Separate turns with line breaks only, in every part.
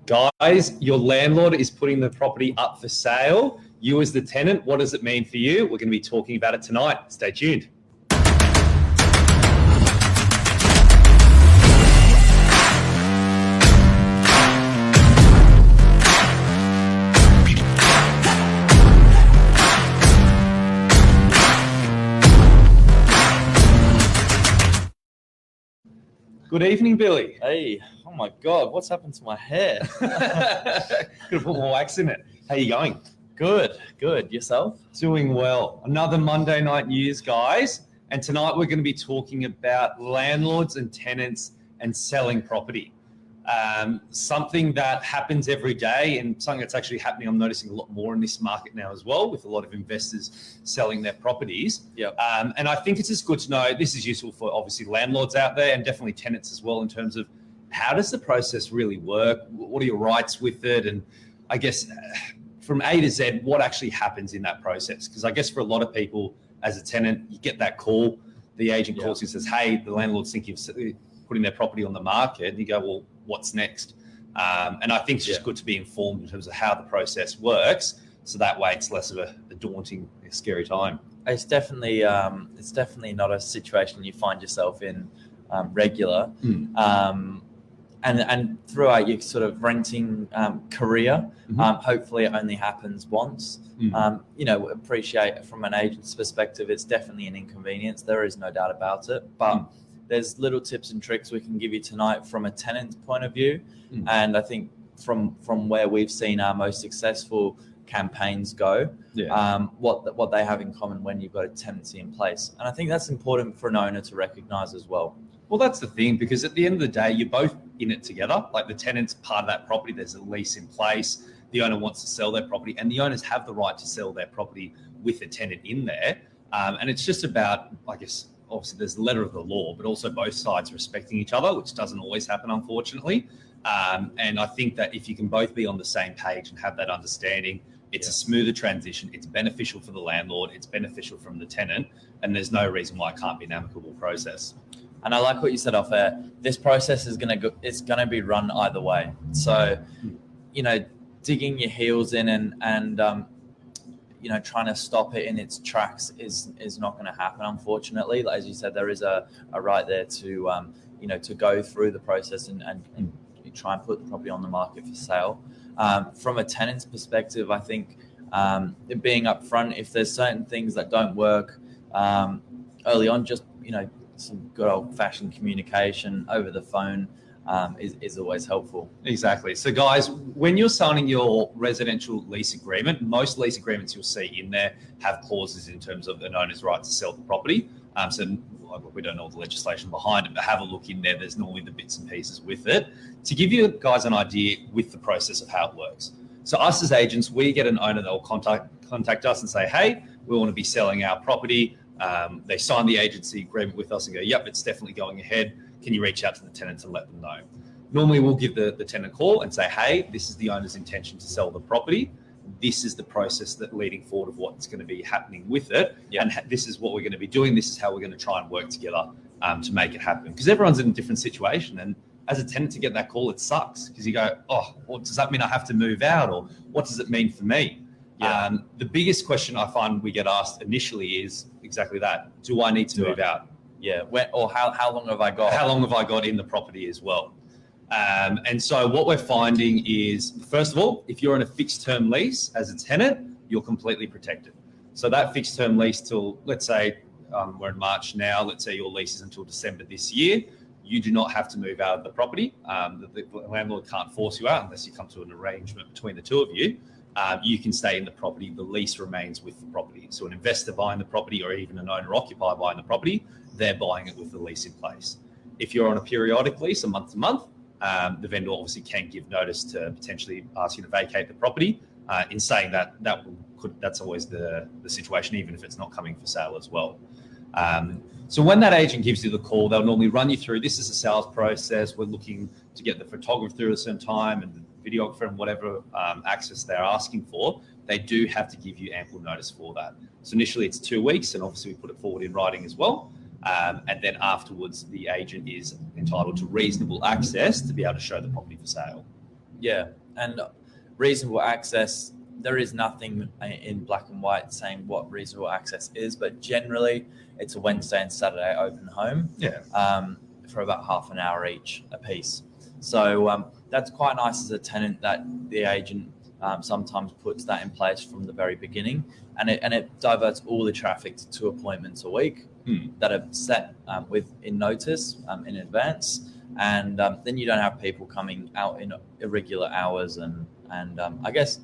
Guys, your landlord is putting the property up for sale. You as the tenant, what does it mean for you? We're going to be talking about it tonight. Stay tuned. Good evening, Billy.
Hey, oh my God, what's happened to my hair?
Could have put more wax in it. How you going?
Good. Yourself?
Doing well. Another Monday night news, guys. And tonight we're going to be talking about landlords and tenants and selling property. Something that happens every day and something that's actually happening. I'm noticing a lot more in this market now as well, with a lot of investors selling their properties.
Yep.
And I think it's just good to know, this is useful for obviously landlords out there and definitely tenants as well, in terms of how does the process really work? What are your rights with it? And I guess from A to Z, what actually happens in that process? Because I guess for a lot of people as a tenant, you get that call, the agent calls you and says, hey, the landlord's thinking of putting their property on the market. And you go, well, what's next? And I think it's just good to be informed in terms of how the process works, so that way it's less of a daunting, scary time.
It's definitely not a situation you find yourself in regular. And throughout your sort of renting career, hopefully it only happens once. Appreciate from an agent's perspective, it's definitely an inconvenience. There is no doubt about it. But there's little tips and tricks we can give you tonight from a tenant's point of view. And I think from where we've seen our most successful campaigns go, what they have in common when you've got a tenancy in place. And I think that's important for an owner to recognize as well.
Well, that's the thing, because at the end of the day, you're both in it together. Like, the tenant's part of that property, there's a lease in place, the owner wants to sell their property, and the owners have the right to sell their property with a tenant in there. And it's just about, I guess, obviously there's the letter of the law, but also both sides respecting each other, which doesn't always happen, unfortunately. And I think that if you can both be on the same page and have that understanding, it's a smoother transition. It's beneficial for the landlord. It's beneficial from the tenant. And there's no reason why it can't be an amicable process.
And I like what you said off air. This process is it's going to be run either way. So, digging your heels in and trying to stop it in its tracks is not going to happen, unfortunately. As you said, there is a right there to go through the process and try and put the property on the market for sale. From a tenant's perspective, I think being upfront, if there's certain things that don't work early on, just some good old-fashioned communication over the phone is always helpful.
Exactly. So guys, when you're signing your residential lease agreement, most lease agreements you'll see in there have clauses in terms of an owner's right to sell the property. So we don't know the legislation behind it, but have a look in there. There's normally the bits and pieces with it to give you guys an idea with the process of how it works. So us as agents, we get an owner that will contact us and say, hey, we want to be selling our property. They sign the agency agreement with us and go, yep, it's definitely going ahead. Can you reach out to the tenants and let them know? Normally we'll give the tenant a call and say, hey, this is the owner's intention to sell the property. This is the process that leading forward of what's going to be happening with it. And this is what we're going to be doing. This is how we're going to try and work together to make it happen. Because everyone's in a different situation. And as a tenant, to get that call, it sucks, because you go, oh, well, does that mean I have to move out? Or what does it mean for me? The biggest question I find we get asked initially is exactly that. Do I need to move out?
Yeah. How long have I got?
How long have I got in the property as well? And so what we're finding is, first of all, if you're in a fixed term lease as a tenant, you're completely protected. So that fixed term lease till, let's say, we're in March now, let's say your lease is until December this year, you do not have to move out of the property. The landlord can't force you out unless you come to an arrangement between the two of you. You can stay in the property. The lease remains with the property. So an investor buying the property, or even an owner-occupier buying the property, they're buying it with the lease in place. If you're on a periodic lease, a month to month, the vendor obviously can give notice to potentially ask you to vacate the property. In saying that, that's always the situation, even if it's not coming for sale as well. So when that agent gives you the call, they'll normally run you through, this is a sales process. We're looking to get the photographer through at a certain time and the videographer and whatever access they're asking for. They do have to give you ample notice for that. So initially it's 2 weeks, and obviously we put it forward in writing as well. And then afterwards, the agent is entitled to reasonable access to be able to show the property for sale.
Yeah, and reasonable access, there is nothing in black and white saying what reasonable access is, but generally it's a Wednesday and Saturday open home for about half an hour each a piece. So that's quite nice as a tenant that the agent sometimes puts that in place from the very beginning, and it diverts all the traffic to 2 appointments a week that are set in notice in advance. And then you don't have people coming out in irregular hours and I guess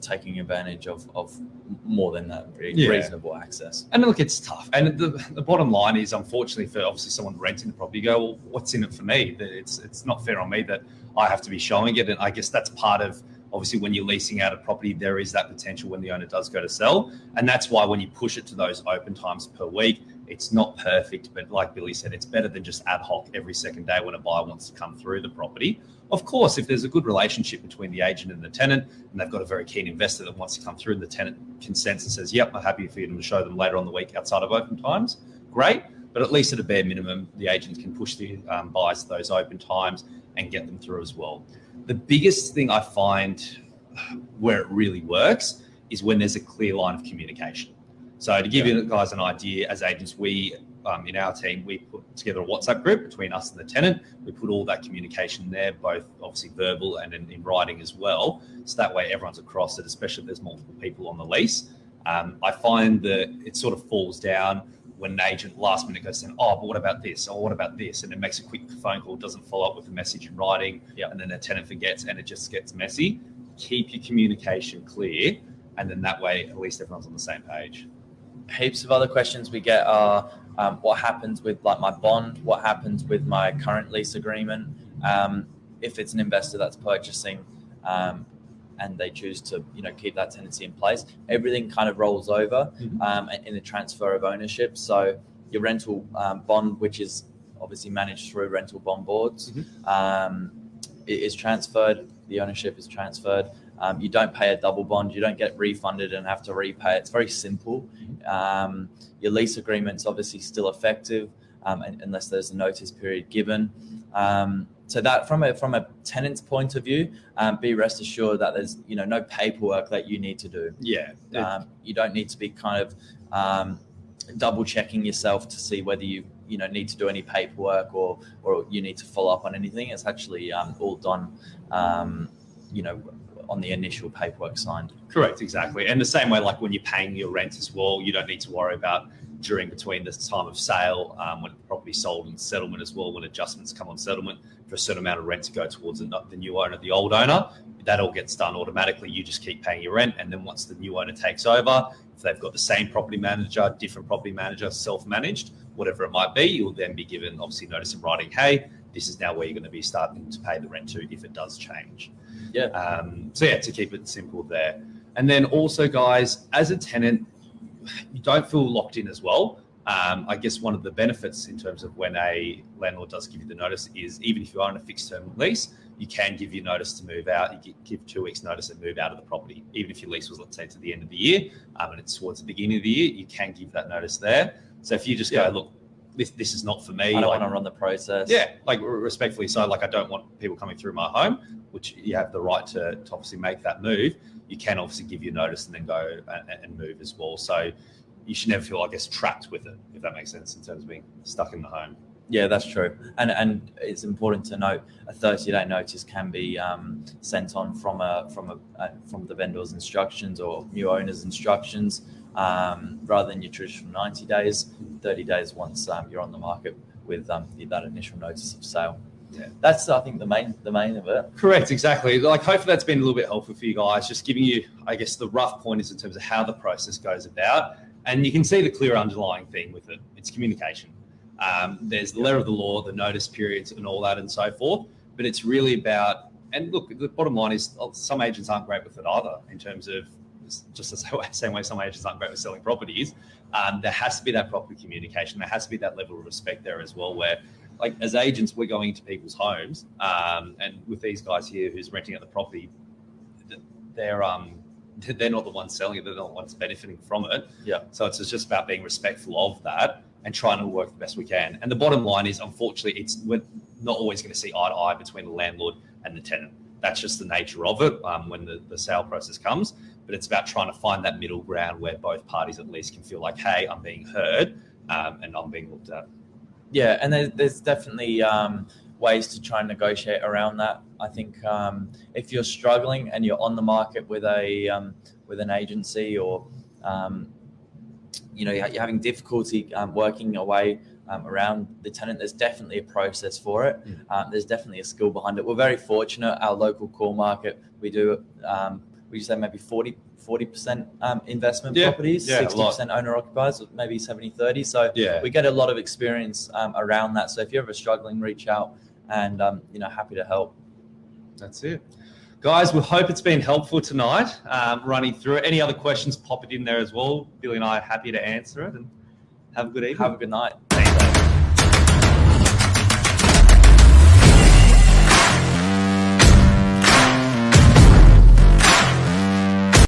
taking advantage of more than that reasonable access.
And look, it's tough. And the bottom line is, unfortunately, for obviously someone renting the property, you go, well, what's in it for me? It's not fair on me that I have to be showing it. And I guess that's part of, obviously, when you're leasing out a property, there is that potential when the owner does go to sell. And that's why when you push it to those open times per week, it's not perfect, but like Billy said, it's better than just ad hoc every second day when a buyer wants to come through the property. Of course, if there's a good relationship between the agent and the tenant, and they've got a very keen investor that wants to come through, and the tenant consents and says, yep, I'm happy for you to show them later on the week outside of open times, great. But at least at a bare minimum, the agent can push the buyers to those open times and get them through as well. The biggest thing I find where it really works is when there's a clear line of communication. So to give you guys an idea, as agents, we in our team, we put together a WhatsApp group between us and the tenant. We put all that communication there, both obviously verbal and in writing as well. So that way everyone's across it, especially if there's multiple people on the lease. I find that it sort of falls down when an agent last minute goes saying, oh, but what about this? Or what about this? And it makes a quick phone call, doesn't follow up with a message in writing. And then the tenant forgets and it just gets messy. Keep your communication clear. And then that way, at least everyone's on the same page.
Heaps of other questions we get are what happens with like my bond, what happens with my current lease agreement, if it's an investor that's purchasing and they choose to keep that tenancy in place. Everything kind of rolls over in the transfer of ownership. So your rental bond, which is obviously managed through rental bond boards, it is transferred. The ownership is transferred. You don't pay a double bond. You don't get refunded and have to repay. It's very simple. Your lease agreement's obviously still effective unless there's a notice period given. So that from a tenant's point of view, be rest assured that there's no paperwork that you need to do. You don't need to be kind of double checking yourself to see whether you need to do any paperwork or you need to follow up on anything. It's actually all done on the initial paperwork signed.
Correct, exactly. And the same way, like when you're paying your rent as well, you don't need to worry about between the time of sale, when the property's sold, and settlement as well, when adjustments come on settlement for a certain amount of rent to go towards the new owner, the old owner. That all gets done automatically. You just keep paying your rent, and then once the new owner takes over, if they've got the same property manager, different property manager, self-managed, whatever it might be, you'll then be given obviously notice in writing, hey, this is now where you're going to be starting to pay the rent to if it does change. To keep it simple there. And then also, guys, as a tenant, you don't feel locked in as well. I guess one of the benefits in terms of when a landlord does give you the notice is, even if you are on a fixed term lease, you can give you notice to move out. You give 2 weeks notice and move out of the property. Even if your lease was, let's say, to the end of the year, and it's towards the beginning of the year, you can give that notice there. So if you just go, look, this is not for me.
I don't want to run the process.
Respectfully. So I don't want people coming through my home, which you have the right to obviously make that move. You can obviously give your notice and then go and move as well. So you should never feel, I guess, trapped with it, if that makes sense, in terms of being stuck in the home.
Yeah, that's true. And it's important to note a 30-day notice can be sent on from the vendor's instructions or new owner's instructions, rather than your traditional 90 days, 30 days once you're on the market with that initial notice of sale. Yeah, that's, I think, the main of it. Correct,
exactly. Like, hopefully that's been a little bit helpful for you guys, just giving you, I guess, the rough pointers in terms of how the process goes about. And you can see the clear underlying thing with it. It's communication. There's the letter of the law, the notice periods and all that and so forth. But it's really about, and look, the bottom line is some agents aren't great with it either, in terms of just the same way some agents aren't great with selling properties. There has to be that proper communication. There has to be that level of respect there as well, where, like, as agents, we're going into people's homes, and with these guys here who's renting out the property, they're not the ones selling it, they're not the ones benefiting from it. So it's just about being respectful of that and trying to work the best we can. And the bottom line is, unfortunately, not always going to see eye to eye between the landlord and the tenant. That's just the nature of it when the sale process comes. But it's about trying to find that middle ground where both parties at least can feel like, hey, I'm being heard and I'm being looked at.
Yeah, and there's definitely ways to try and negotiate around that. I think if you're struggling and you're on the market with an agency, or you're having difficulty working away around the tenant, there's definitely a process for it. There's definitely a skill behind it. We're very fortunate. Our local core market, we do we say maybe 40% investment properties, 60% owner occupiers, maybe 70-30. So we get a lot of experience around that. So if you're ever struggling, reach out, and happy to help.
That's it. Guys, we hope it's been helpful tonight, running through it. Any other questions, pop it in there as well. Billy and I are happy to answer it, and have a good evening.
Have a good night.